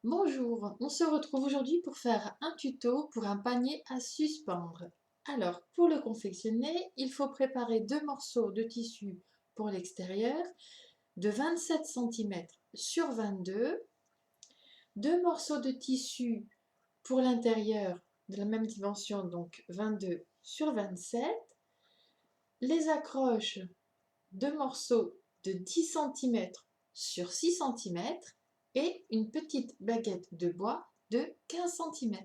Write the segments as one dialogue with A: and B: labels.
A: Bonjour, on se retrouve aujourd'hui pour faire un tuto pour un panier à suspendre. Alors, pour le confectionner, il faut préparer deux morceaux de tissu pour l'extérieur de 27 cm sur 22, deux morceaux de tissu pour l'intérieur de la même dimension, donc 22 sur 27, les accroches, deux morceaux de 10 cm sur 6 cm et une petite baguette de bois de 15 cm.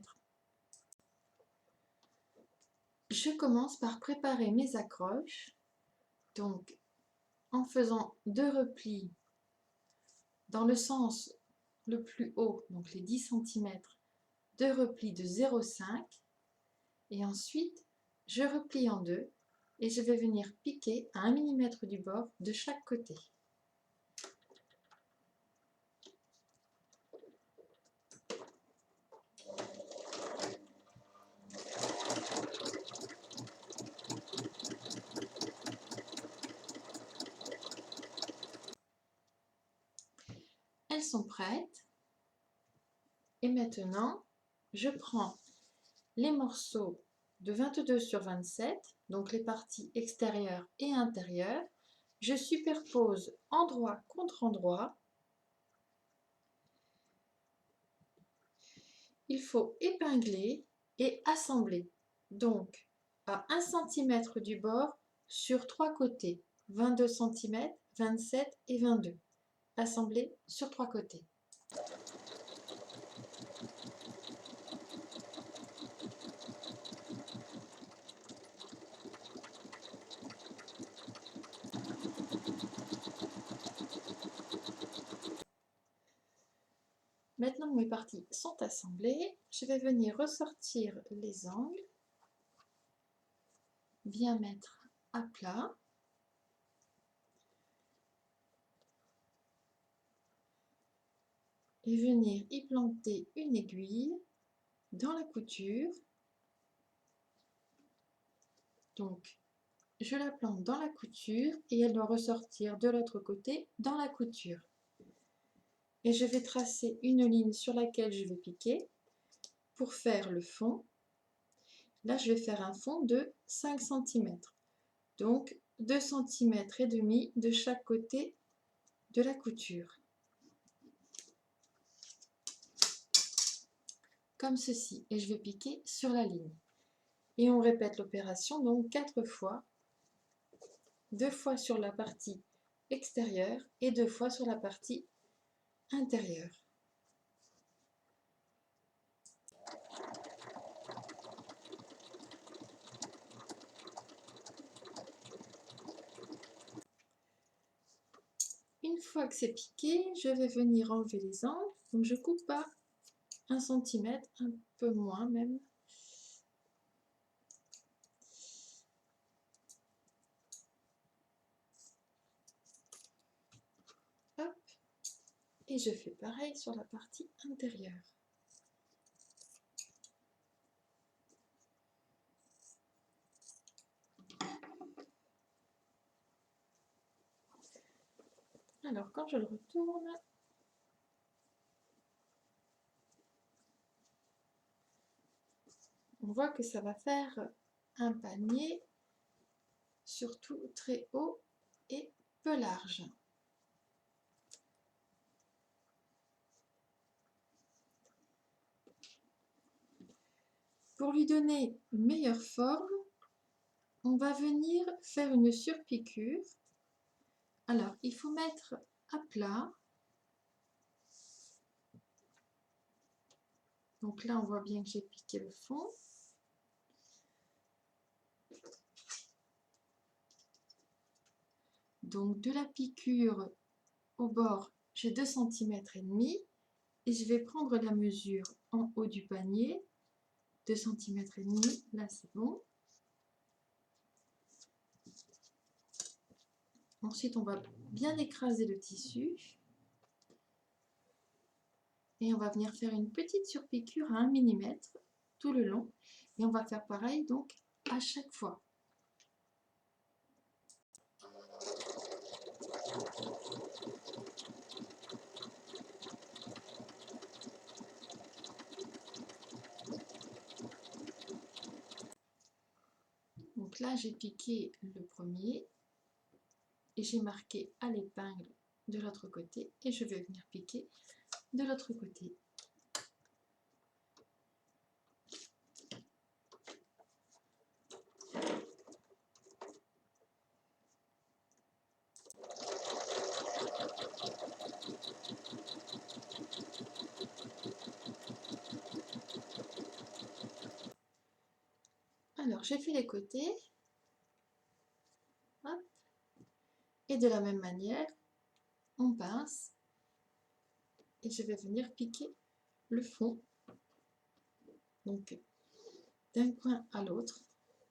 A: Je commence par préparer mes accroches, donc en faisant deux replis dans le sens le plus haut, donc les 10 cm, deux replis de 0,5 et ensuite je replie en deux et je vais venir piquer à 1 mm du bord de chaque côté. Elles sont prêtes et maintenant je prends les morceaux de 22 sur 27, donc les parties extérieures et intérieures, je superpose endroit contre endroit. Il faut épingler et assembler, donc à 1 cm du bord sur trois côtés, 22 cm, 27 et 22. Assembler sur trois côtés. Maintenant que mes parties sont assemblées, je vais venir ressortir les angles, bien mettre à plat. Et venir y planter une aiguille dans la couture. Donc, je la plante dans la couture et elle doit ressortir de l'autre côté dans la couture. Et je vais tracer une ligne sur laquelle je vais piquer pour faire le fond. Là, je vais faire un fond de 5 cm. Donc, 2 cm et demi de chaque côté de la couture. Comme ceci. Et je vais piquer sur la ligne. Et on répète l'opération donc 4 fois. 2 fois sur la partie extérieure et 2 fois sur la partie intérieure. Une fois que c'est piqué, je vais venir enlever les angles. Donc je coupe à 1 cm, un peu moins même. Hop. Et je fais pareil sur la partie intérieure. Alors quand je le retourne, on voit que ça va faire un panier, surtout très haut et peu large. Pour lui donner une meilleure forme, on va venir faire une surpiqûre. Alors, il faut mettre à plat. Donc là, on voit bien que j'ai piqué le fond. Donc de la piqûre au bord, j'ai 2 cm et demi et je vais prendre la mesure en haut du panier, 2 cm et demi, là c'est bon. Ensuite, on va bien écraser le tissu et on va venir faire une petite surpiqûre à 1 mm tout le long et on va faire pareil donc à chaque fois. Donc là, j'ai piqué le premier et j'ai marqué à l'épingle de l'autre côté et je vais venir piquer de l'autre côté. Alors, j'ai fait les côtés. Hop. Et de la même manière, on pince et je vais venir piquer le fond. Donc, d'un coin à l'autre,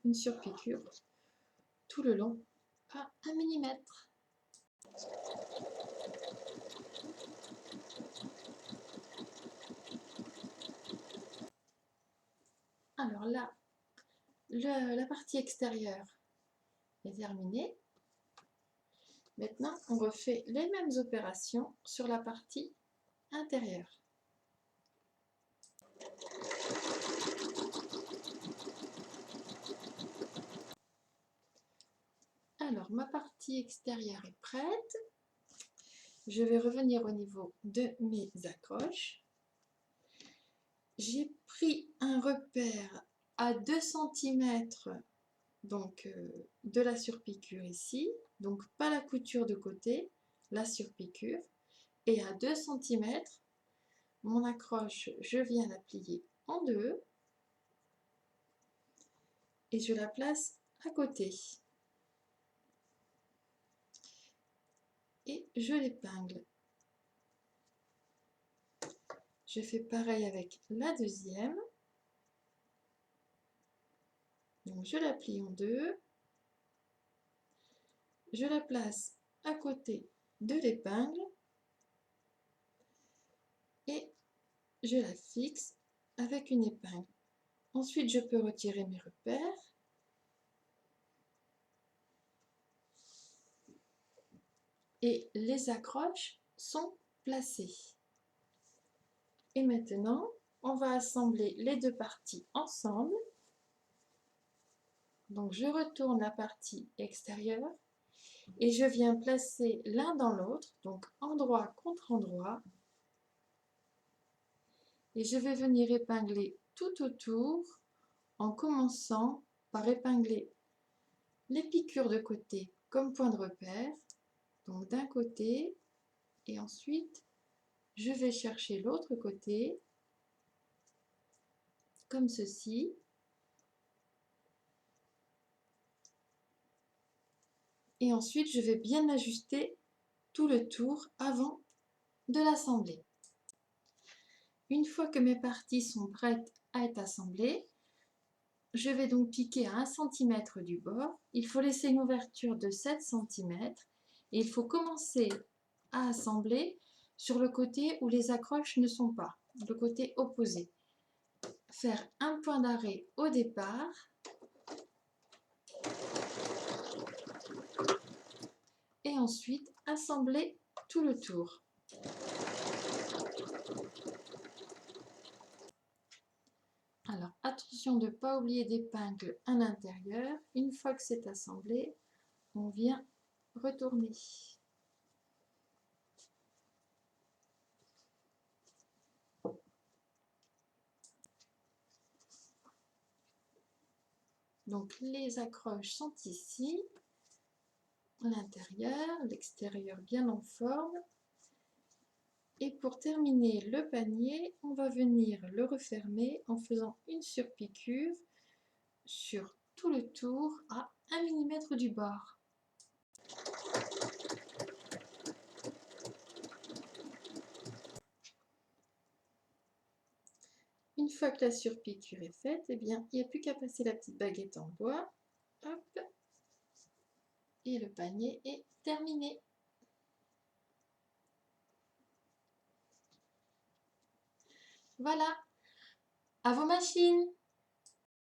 A: une surpiqûre tout le long à 1 mm. Alors là, la partie extérieure est terminée. Maintenant, on refait les mêmes opérations sur la partie intérieure. Alors, ma partie extérieure est prête. Je vais revenir au niveau de mes accroches. J'ai pris un repère à 2 cm donc, de la surpiqûre ici, donc pas la couture de côté, la surpiqûre, et à 2 cm, mon accroche, je viens la plier en deux et je la place à côté. Et je l'épingle. Je fais pareil avec la deuxième. Donc je la plie en deux. Je la place à côté de l'épingle et je la fixe avec une épingle. Ensuite, je peux retirer mes repères. Et les accroches sont placées. Et maintenant, on va assembler les deux parties ensemble. Donc, je retourne la partie extérieure et je viens placer l'un dans l'autre, donc endroit contre endroit. Et je vais venir épingler tout autour en commençant par épingler les piqûres de côté comme point de repère. Donc d'un côté et ensuite je vais chercher l'autre côté comme ceci. Et ensuite je vais bien ajuster tout le tour avant de l'assembler. Une fois que mes parties sont prêtes à être assemblées, je vais donc piquer à 1 cm du bord. Il faut laisser une ouverture de 7 cm et il faut commencer à assembler sur le côté où les accroches ne sont pas, le côté opposé. Faire un point d'arrêt au départ et ensuite assembler tout le tour. Alors attention de ne pas oublier d'épingler à l'intérieur. Une fois que c'est assemblé, on vient retourner. Donc les accroches sont ici, l'intérieur, l'extérieur bien en forme. Et pour terminer le panier, on va venir le refermer en faisant une surpiqûre sur tout le tour à 1 mm du bord. Une fois que la surpiqûre est faite, eh bien, il n'y a plus qu'à passer la petite baguette en bois. Hop, et le panier est terminé. Voilà, à vos machines!